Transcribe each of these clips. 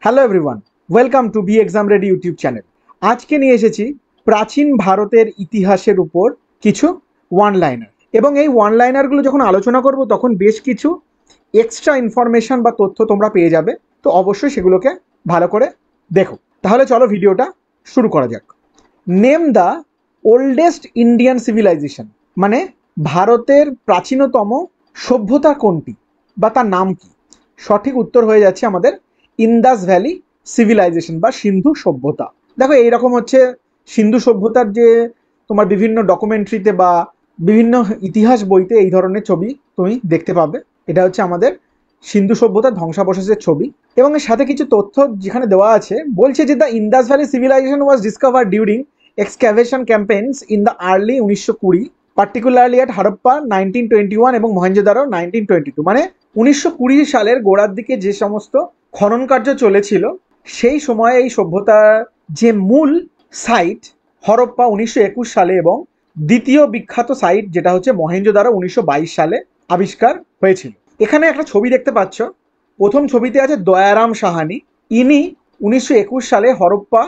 Hello everyone, welcome to be exam ready YouTube channel. আজকে নিয়ে এসেছি প্রাচীন ভারতের ইতিহাসের উপর কিছু ওয়ান লাইনার, এবং এই ওয়ান লাইনারগুলো যখন আলোচনা করব তখন বেশ কিছু এক্সট্রা ইনফরমেশন বা তথ্য তোমরা পেয়ে যাবে। তো অবশ্যই সেগুলোকে ভালো করে দেখো। তাহলে চলো ভিডিওটা শুরু করা যাক। Name the oldest Indian civilisation, মানে ভারতের প্রাচীনতম সভ্যতা কোনটি বা তার নাম কি? সঠিক উত্তর হয়ে যাচ্ছে আমাদের ইন্দাস ভ্যালি সিভিলাইজেশন বা সিন্ধু সভ্যতা। দেখো এইরকম হচ্ছে সিন্ধু সভ্যতার যে তোমার বিভিন্ন ডকুমেন্টারিতে বা বিভিন্ন ইতিহাস বইতে এই ধরনের ছবি তুমি দেখতে পাবে। এটা হচ্ছে আমাদের সিন্ধু সভ্যতার ধ্বংসাবশেষের ছবি, এবং এর সাথে কিছু তথ্য যেখানে দেওয়া আছে। বলছে যে the Indus valley civilisation was discover during excavation campaigns in the early 1920, particularly at Harappa 1921 এবং মহেঞ্জোদারো 1922। মানে 1920 সালের গোড়ার দিকে যে সমস্ত খনন কার্য চলেছিল সেই সময়ে এই সভ্যতার যে মূল সাইট হরপ্পা 1921 সালে, এবং দ্বিতীয় বিখ্যাত সাইট যেটা হচ্ছে মহেঞ্জোদারো 1922 সালে আবিষ্কার হয়েছিল। এখানে একটা ছবি দেখতে পাচ্ছ। প্রথম ছবিতে আছে দয়ারাম সাহানি, ইনি 1921 সালে হরপ্পা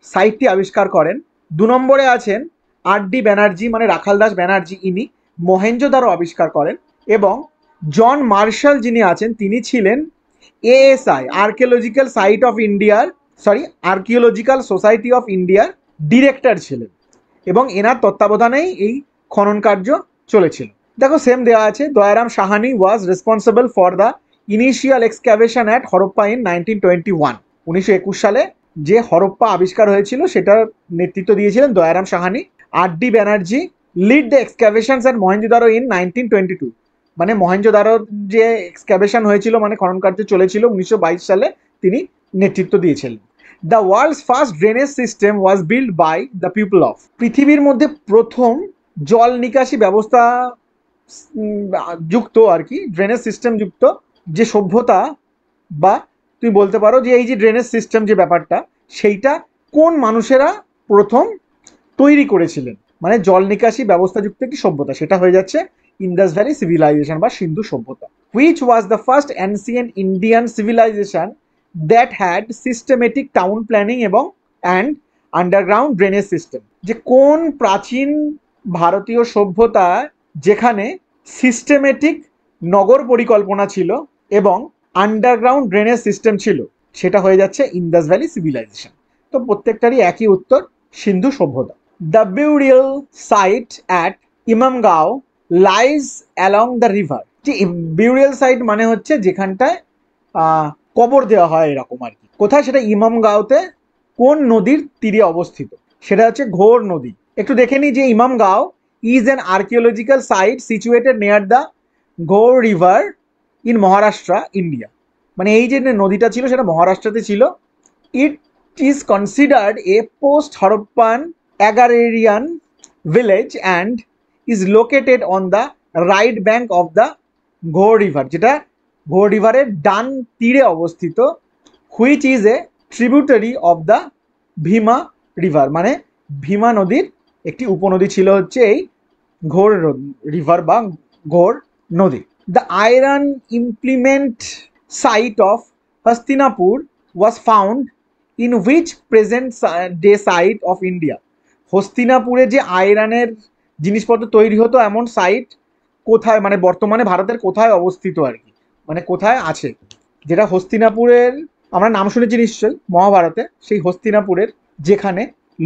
সাইটটি আবিষ্কার করেন। 2 নম্বরে আছেন আর.ডি. ব্যানার্জি, মানে রাখালদাস ব্যানার্জি, ইনি মহেঞ্জোদারো আবিষ্কার করেন। এবং জন মার্শাল যিনি আছেন তিনি ছিলেন এএসআই আর্কিওলজিক্যাল সাইট অফ ইন্ডিয়ার আর্কিওলজিক্যাল সোসাইটি অফ ইন্ডিয়ার ডিরেক্টর ছিলেন, এবং এনার তত্ত্বাবধানেই এই খনন কার্য চলেছিল। দেখো সেম দেওয়া আছে, Dayaram Sahni was responsible for the initial excavation at Harappa in 1921। 1921 সালে যে হরপ্পা আবিষ্কার হয়েছিল সেটার নেতৃত্ব দিয়েছিলেন Dayaram Sahni. R D. Banerji lead the excavations at Mohenjodaro in 1922। মানে মহেঞ্জোদারোর যে এক্সক্যাভেশন হয়েছিল, মানে খনন কার্য চলেছিল 1922 সালে, তিনি নেতৃত্ব দিয়েছিলেন। The world's first drainage system was build by the people of, পৃথিবীর মধ্যে প্রথম জল নিকাশি ব্যবস্থা যুক্ত আর কি ড্রেনেজ সিস্টেম যুক্ত যে সভ্যতা, বা তুমি বলতে পারো যে এই যে ড্রেনেজ সিস্টেম যে ব্যাপারটা, সেইটা কোন মানুষেরা প্রথম তৈরি করেছিলেন, মানে জল নিকাশি ব্যবস্থাযুক্ত একটি সভ্যতা, সেটা হয়ে যাচ্ছে ইন্দাস ভ্যালি সিভিলাইজেশন বা সিন্ধু সভ্যতা। Which was the first ancient Indian civilisation that had systematic town planning এবং অ্যান্ড আন্ডারগ্রাউন্ড ড্রেনেজ সিস্টেম, যে কোন প্রাচীন ভারতীয় সভ্যতা যেখানে সিস্টেমেটিক নগর পরিকল্পনা ছিল এবং আন্ডারগ্রাউন্ড ড্রেনেজ সিস্টেম ছিল, সেটা হয়ে যাচ্ছে ইন্দাস ভ্যালি সিভিলাইজেশন। তো প্রত্যেকটারই একই উত্তর, সিন্ধু সভ্যতা। The burial site at Imamgaon lies along the river, যে বিউরিয়াল সাইট মানে হচ্ছে যেখানটায় কবর দেওয়া হয় এরকম আর কি। কোথায় সেটা? ইমামগাঁওতে। কোন নদীর তীরে অবস্থিত? সেটা হচ্ছে ঘোর নদী। একটু দেখে নিই যে ইমামগাঁও is an archaeological site situated near the ঘোর রিভার ইন মহারাষ্ট্র, ইন্ডিয়া। মানে এই যে নদীটা ছিল সেটা মহারাষ্ট্রতে ছিল। It is considered A post Harappan agrarian village and is located on the right bank of the ঘোর রিভার, যেটা ঘোর রিভারের ডান তীরে অবস্থিত। Which is a tributary of the Bhima river, মানে ভীমা নদীর একটি উপনদী ছিল হচ্ছে এই ঘোর রিভার বা ঘোর নদী। The iron implement site of Hastinapur was found in which present day site of India. হস্তিনাপুরে যে আয়রনের জিনিসপত্র তৈরি হতো এমন সাইট কোথায়, মানে বর্তমানে ভারতের কোথায় অবস্থিত আর কি, মানে কোথায় আছে? যেটা হস্তিনাপুরের আমরা নাম শুনেছি নিশ্চয়ই মহাভারতে, সেই হস্তিনাপুরের যেখানে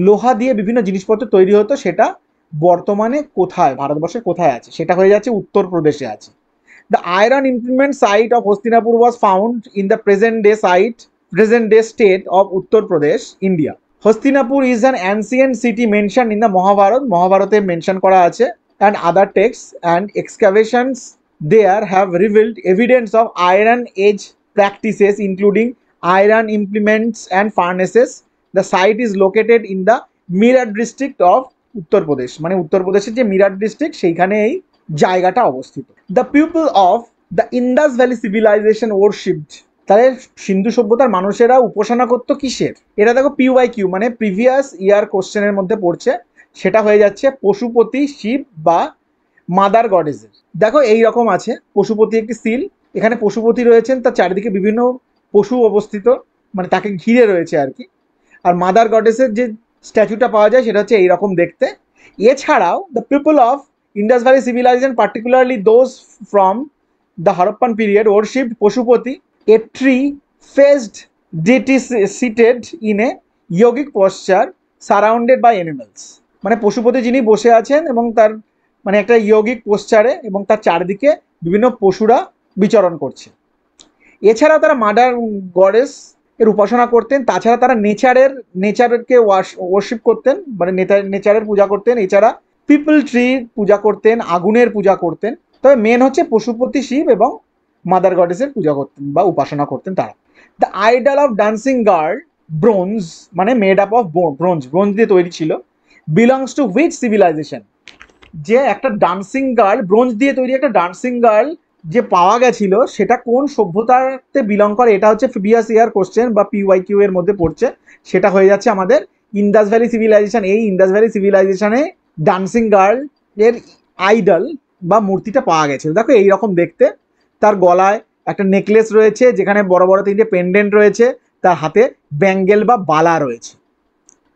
লোহা দিয়ে বিভিন্ন জিনিসপত্র তৈরি হতো সেটা বর্তমানে কোথায়, ভারতবর্ষের কোথায় আছে? সেটা হয়ে যাচ্ছে উত্তরপ্রদেশে আছে। The iron implement site of Hastinapur was found in the present day state of Uttar Pradesh, India. Hastinapur is an ancient city mention in the মহাভারতে মেনশন করা আছে, and other texts and excavations there have revealed evidence of iron age practices including iron implements and furnaces. The site is located in the Meerut district of Uttar Pradesh, মানে উত্তরপ্রদেশের যে Meerut district সেইখানে এই জায়গাটা অবস্থিত। The people of the Indus Valley civilization worshipped, তাহলে সিন্ধু সভ্যতার মানুষেরা উপাসনা করত কিসের? এটা দেখো পিওয়াইকিউ মানে প্রিভিয়াস ইয়ার কোশ্চেনের মধ্যে পড়ছে, সেটা হয়ে যাচ্ছে পশুপতি, শিব বা মাদার গডেসের। দেখো এই রকম আছে, পশুপতি একটি সিল, এখানে পশুপতি রয়েছেন, তার চারিদিকে বিভিন্ন পশু অবস্থিত, মানে তাকে ঘিরে রয়েছে আর কি। আর মাদার গডেসের যে স্ট্যাচুটা পাওয়া যায় সেটা হচ্ছে এইরকম দেখতে। এছাড়াও the people of Indus valley civilisation, particularly those from the Harappan period, worshipped Pashupati, a tree faced deity seated in a yogic posture surrounded by animals. মানে পশুপতি যিনি বসে আছেন এবং তার মানে একটা ইয়োগিক পোশ্চারে, এবং তার চারদিকে বিভিন্ন পশুরা বিচরণ করছে। এছাড়াও তারা মাদার গডেস এর উপাসনা করতেন। তাছাড়া তারা নেচারকে ওয়ার্শিপ করতেন, মানে নেচারের পূজা করতেন। এছাড়া পিপল ট্রির পূজা করতেন, আগুনের পূজা করতেন। তবে মেন হচ্ছে পশুপতি শিব এবং মাদার গডেসের পূজা করতেন বা উপাসনা করতেন তারা। The idol of dancing girl, bronze, মানে made up of bronze, bronze দিয়ে তৈরি ছিল, বিলংস টু হুইচ সিভিলাইজেশন? যে একটা ডান্সিং গার্ল, ব্রোঞ্জ দিয়ে তৈরি একটা ডান্সিং গার্ল যে পাওয়া গেছিল, সেটা কোন সভ্যতাতে বিলং করে? এটা হচ্ছে প্রিভিয়াস ইয়ার কোশ্চেন বা PYQ এর মধ্যে পড়ছে। সেটা হয়ে যাচ্ছে আমাদের ইন্দাস ভ্যালি সিভিলাইজেশন। এই ইন্দাস ভ্যালি সিভিলাইজেশনে ডান্সিং গার্ল এর আইডল বা মূর্তিটা পাওয়া গেছে। দেখো এইরকম দেখতে, তার গলায় একটা নেকলেস রয়েছে যেখানে বড় বড় তিনটে পেন্ডেন্ট রয়েছে, তার হাতে ব্যাঙ্গেল বা বালা রয়েছে।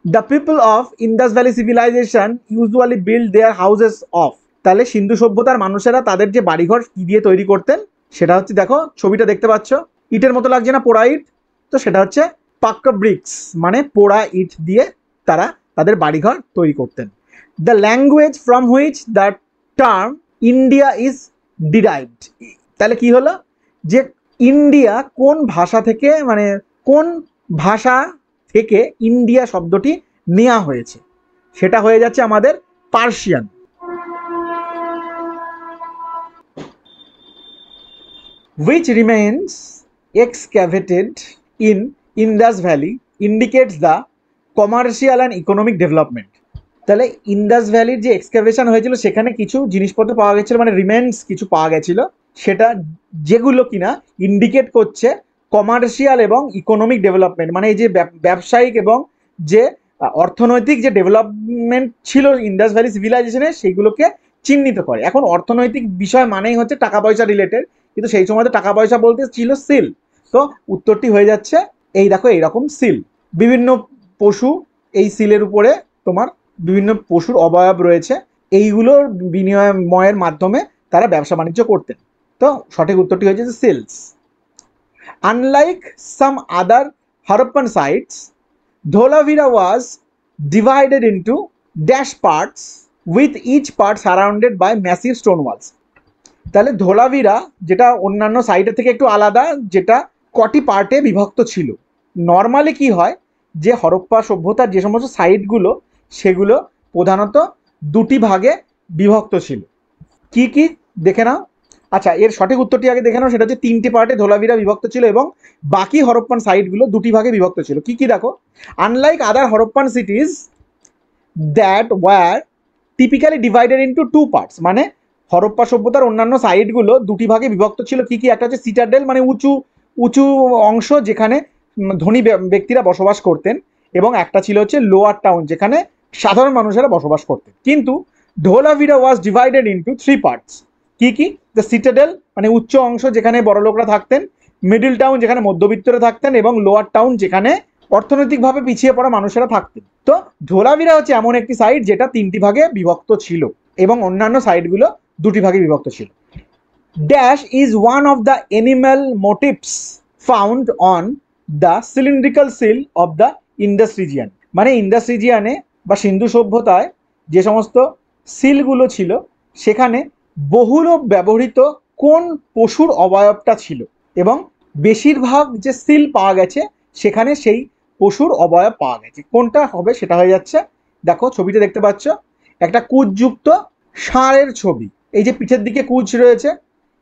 The people of Indus valley civilisation usually build their houses of, তাহলে সিন্ধু সভ্যতার মানুষেরা তাদের যে বাড়িঘর কি দিয়ে তৈরি করতেন? সেটা হচ্ছে, দেখো ছবিটা দেখতে পাচ্ছ, ইটের মতো লাগছে না, পোড়া ইট? তো সেটা হচ্ছে পাক্কা ব্রিক্স, মানে পোড়া ইট দিয়ে তারা তাদের বাড়িঘর তৈরি করতেন। The language from which the term India is derived, তাহলে কি হলো যে ইন্ডিয়া কোন ভাষা থেকে, মানে কোন ভাষা থেকে ইন্ডিয়া শব্দটি নেওয়া হয়েছে? সেটা হয়ে যাচ্ছে আমাদের Persian. Which remains excavated in Indus Valley indicates the commercial and economic development. তাহলে ইন্দাস ভ্যালির যে এক্সকাভেশন হয়েছিল সেখানে কিছু জিনিসপত্র পাওয়া গেছিল, মানে রিমেন্স কিছু পাওয়া গেছিল, সেটা যেগুলো কিনা ইন্ডিকেট করছে কমার্শিয়াল এবং ইকোনমিক ডেভেলপমেন্ট, মানে এই যে ব্যবসায়িক এবং যে অর্থনৈতিক যে ডেভেলপমেন্ট ছিল ইন্দাস ভ্যালি সিভিলাইজেশনে, সেগুলোকে চিহ্নিত করে। এখন অর্থনৈতিক বিষয় মানেই হচ্ছে টাকা পয়সা রিলেটেড, কিন্তু সেই সময় তো টাকা পয়সা বলতে ছিল সিল। তো উত্তরটি হয়ে যাচ্ছে এই দেখো এইরকম সিল। বিভিন্ন পশু, এই সিলের উপরে তোমার বিভিন্ন পশুর অবয়ব রয়েছে, এইগুলোর বিনিময়ের মাধ্যমে তারা ব্যবসা বাণিজ্য করতেন। তো সঠিক উত্তরটি হয়েছে যে seals. Unlike some other Harappan sites, Dholavira was divided into dash parts with each part surrounded by massive stone walls. তাহলে ধোলাভিরা, যেটা অন্যান্য সাইটের থেকে একটু আলাদা, যেটা কটি পার্টে বিভক্ত ছিল। নর্মালি কি হয় যে হরপ্পা সভ্যতার যে সমস্ত সাইটগুলো, সেগুলো প্রধানত দুটি ভাগে বিভক্ত ছিল। কি কি দেখে নাও। আচ্ছা, এর সঠিক উত্তরটি আগে দেখে নাও। সেটা হচ্ছে তিনটি পার্টে ধোলাভিরা বিভক্ত ছিল এবং বাকি হরপ্পান সাইটগুলো দুটি ভাগে বিভক্ত ছিল। কি কি দেখো, unlike other Harappan cities that were typically divided into two parts, মানে হরপ্পা সভ্যতার অন্যান্য সাইটগুলো দুটি ভাগে বিভক্ত ছিল। কি কি? একটা হচ্ছে সিটাডেল, মানে উঁচু উঁচু অংশ যেখানে ধনী ব্যক্তিরা বসবাস করতেন, এবং একটা ছিল হচ্ছে লোয়ার টাউন, যেখানে সাধারণ মানুষেরা বসবাস করতেন। কিন্তু Dholavira was divided into three parts. কি কি? দ্য সিটাডেল, মানে উচ্চ অংশ যেখানে বড় লোকরা থাকতেন, মিডল টাউন যেখানে মধ্যবিত্তরা থাকতেন, এবং লোয়ার টাউন যেখানে অর্থনৈতিকভাবে পিছিয়ে পড়া মানুষেরা থাকতেন। তো ধোলাভিরা হচ্ছে এমন একটি সাইট যেটা তিনটি ভাগে বিভক্ত ছিল এবং অন্যান্য সাইটগুলো দুটি ভাগে বিভক্ত ছিল। Dash is one of the animal motives found on the cylindrical seal of the Indus region, মানে ইন্ডাস রিজিয়ানে বা সিন্ধু সভ্যতায় যে সমস্ত সিলগুলো ছিল সেখানে বহুল ব্যবহৃত কোন পশুর অবয়বটা ছিল, এবং বেশিরভাগ যে সিল পাওয়া গেছে সেখানে সেই পশুর অবয়ব পাওয়া গেছে। কোনটা হবে সেটা হয়ে যাচ্ছে, দেখো ছবিতে দেখতে পাচ্ছ একটা কুচযুক্ত ষাঁড়ের ছবি। এই যে পিঠের দিকে কুচ রয়েছে,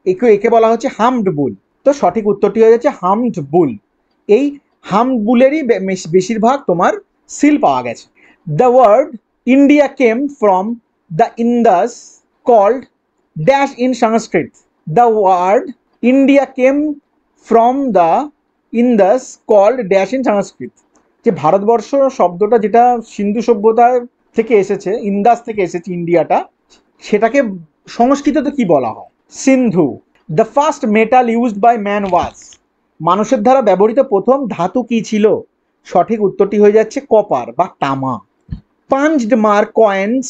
একে বলা হচ্ছে হামড বুল। তো সঠিক উত্তরটি হয়ে যাচ্ছে হামড বুল। এই হামড বুলেরই বেশিরভাগ তোমার সিল পাওয়া গেছে। The word India came from the Indus called dash in Sanskrit. The word India came from the Indus called dash in Sanskrit. যে ভারতবর্ষ শব্দটা যেটা সিন্ধু সভ্যতায় থেকে এসেছে, ইন্দাস থেকে এসেছে ইন্ডিয়াটা, সেটাকে সংস্কৃততে কি বলা হয়? Sindhu. The first metal used by man was, মানুষের দ্বারা ব্যবহৃত প্রথম ধাতু কি ছিল? সঠিক উত্তরটি হয়ে যাচ্ছে কপার বা তামা। Punched mark coins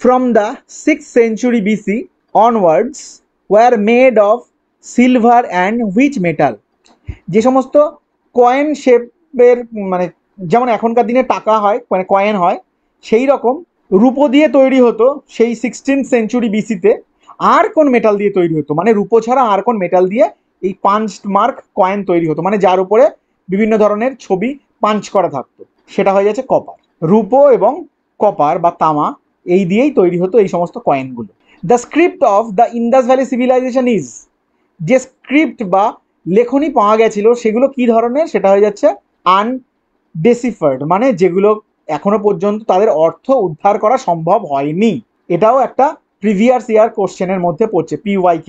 from the 6th century BC onwards were made of silver and which metal? যে সমস্ত কয়েন শেপের মানে যেমন এখনকার দিনে টাকা হয় মানে কয়েন হয় সেই রকম রূপো দিয়ে তৈরি হতো সেই 16th century BC-তে। আর কোন মেটাল দিয়ে তৈরি হতো, মানে রূপো ছাড়া আর কোন মেটাল দিয়ে এই পাঞ্চড মার্ক কয়েন তৈরি হতো, মানে যার উপরে বিভিন্ন ধরনের ছবি পাঞ্চ করা থাকতো, সেটা হয়ে যাচ্ছে কপার। রূপো এবং কপার বা তামা এই দিয়েই তৈরি হতো এই সমস্ত কয়েনগুলো। The script of the Indus valley civilisation is, যে স্ক্রিপ্ট বা লেখনী পাওয়া গেছিল সেগুলো কি ধরনের? সেটা হয়ে যাচ্ছে আনডেসিফার্ড, মানে যেগুলো এখনো পর্যন্ত তাদের অর্থ উদ্ধার করা সম্ভব হয়নি। এটাও একটা প্রিভিয়াস ইয়ার কোশ্চেনের মধ্যে পড়ছে, PYQ।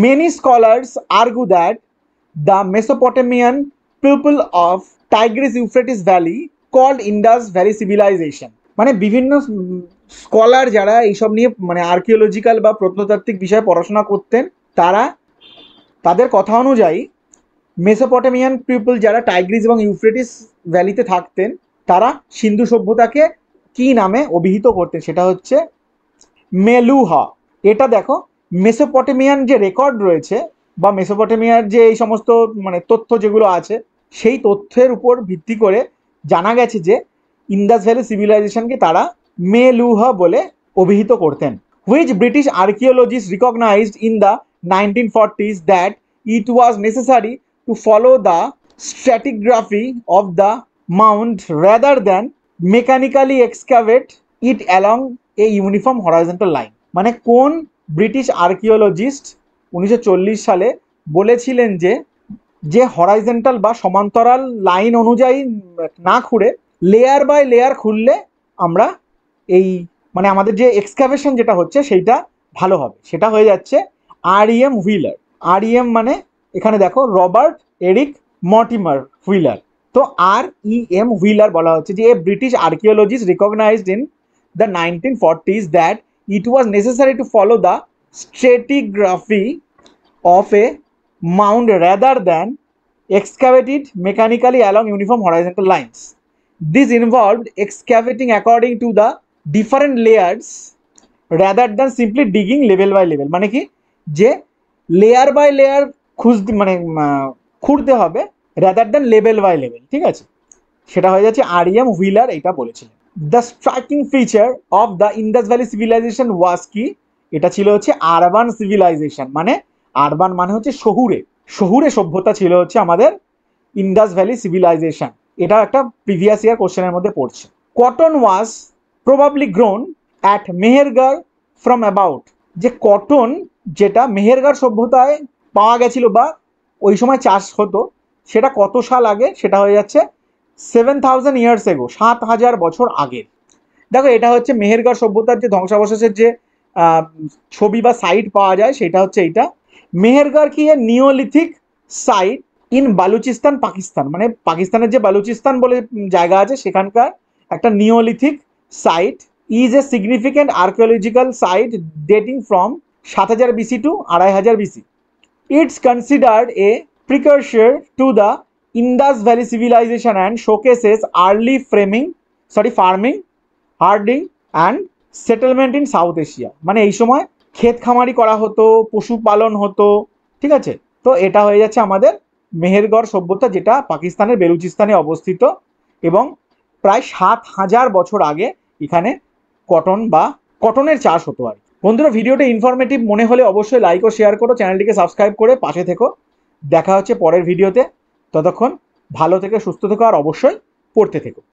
Many scholars argue that the Mesopotamian people of Tigris Euphrates valley called Indus valley civilisation, মানে বিভিন্ন স্কলার যারা এইসব নিয়ে মানে আর্কিওলজিক্যাল বা প্রত্নতাত্ত্বিক বিষয়ে পড়াশোনা করতেন, তারা তাদের কথা অনুযায়ী মেসোপটেমিয়ান পিপল যারা টাইগ্রিস এবং ইউফ্রেটিস ভ্যালিতে থাকতেন তারা সিন্ধু সভ্যতাকে কি নামে অভিহিত করতেন? সেটা হচ্ছে মেলুহা। এটা দেখো মেসোপটেমিয়ান যে রেকর্ড রয়েছে বা মেসোপটেমিয়ার যে এই সমস্ত মানে তথ্য যেগুলো আছে সেই তথ্যের উপর ভিত্তি করে জানা গেছে যে ইন্দাস ভ্যালি সিভিলাইজেশনকে তারা মেলুহা বলে অভিহিত করতেন। Which British archaeologist recognised in the 1940s that it was necessary to follow the stratigraphy of the mound rather than mechanically excavate it along a uniform horizontal line, মানে কোন ব্রিটিশ আর্কিওলজিস্ট 1940 সালে বলেছিলেন যে যে হরাইজন্টাল বা সমান্তরাল line অনুযায়ী না খুঁড়ে লেয়ার বাই লেয়ার খুললে আমরা এই মানে আমাদের যে এক্সকাভেশন যেটা হচ্ছে সেইটা ভালো হবে, সেটা হয়ে যাচ্ছে REM হুইলার। REM মানে এখানে দেখো রবার্ট এরিক মর্টিমার হুইলার। তো REM হুইলার বলা হচ্ছে যে British archaeologist recognised in the 1940s that it was necessary to follow the stratigraphy of a mound rather than excavate it mechanically along uniform horizontal lines. This involved excavating according to the different layers rather than simply digging level by level, মানে কি যে layer by layer খুঁড়তে হবে rather than level by level, ঠিক আছে? সেটা হয়ে যাচ্ছে REM হুইলার এটা বলেছিলেন। The striking feature of the Indus valley civilisation was কি? এটা ছিল হচ্ছে আরবান সিভিলাইজেশন, মানে আরবান মানে হচ্ছে শহুরে, শহুরে সভ্যতা ছিল হচ্ছে আমাদের ইন্দাস ভ্যালি সিভিলাইজেশন। এটা একটা প্রিভিয়াস ইয়ার কোশ্চেনের মধ্যে পড়ছে। Cotton was probably grown at Mehrgarh from about, যে কটন যেটা মেহেরগড় সভ্যতায় পাওয়া গেছিল বা ওই সময় চাষ হতো সেটা কত সাল আগে? সেটা হয়ে যাচ্ছে 7000 years ago, 7000 বছর আগে। দেখো এটা হচ্ছে মেহেরগড় সভ্যতার যে ধ্বংসাবশেষের যে ছবি বা সাইট পাওয়া যায় সেটা হচ্ছে এইটা। মেহেরগড় কি Neolithic site in Balochistan Pakistan, মানে পাকিস্তানের যে বালুচিস্তান বলে জায়গা আছে সেখানকার একটা Neolithic site is a significant archaeological site dating from 7000 BC to 2500 BC. It's considered a precursor to the Indus Valley civilization and showcases early farming, herding and settlement in South Asia, মানে এই সময় ক্ষেত খামারি করা হতো, পশুপালন হতো, ঠিক আছে? তো এটা হয়ে যাচ্ছে আমাদের মেহেরগড় সভ্যতা যেটা পাকিস্তানের বেলুচিস্তানে অবস্থিত এবং প্রায় 7000 বছর আগে এখানে কটনের চাষ হতো আর। বন্ধুরা ভিডিওটা ইনফরমেটিভ মনে হলে অবশ্যই লাইক ও শেয়ার করো, চ্যানেলটিকে সাবস্ক্রাইব করে পাশে থেকো। দেখা হচ্ছে পরের ভিডিওতে, ততক্ষণ ভালো থেকে সুস্থ থেকো আর অবশ্যই পড়তে থেকো।